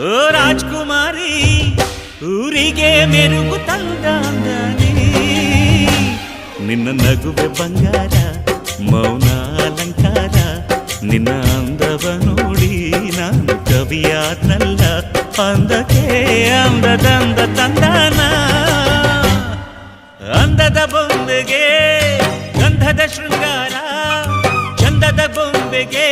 ಓ ರಾಜ್ಕುಮಾರಿ ಊರಿಗೆ ಮೆರುಗು ತಂದಾನಿ ನಿನ್ನ ನಗುವೆ ಬಂಗಾರ ಮೌನ ಅಲಂಕಾರ ನಿನ್ನ ಅಂದವ ನೋಡಿ ನಾನು ಕವಿಯಾದ್ನಲ್ಲ ಅಂದಕ್ಕೆ ಅಂದದಂದ ತಂದಾನ ಅಂದದ ಬೊಂಬೆಗೆ ಗಂಧದ ಶೃಂಗಾರ ಚಂದದ ಬೊಂಬೆಗೆ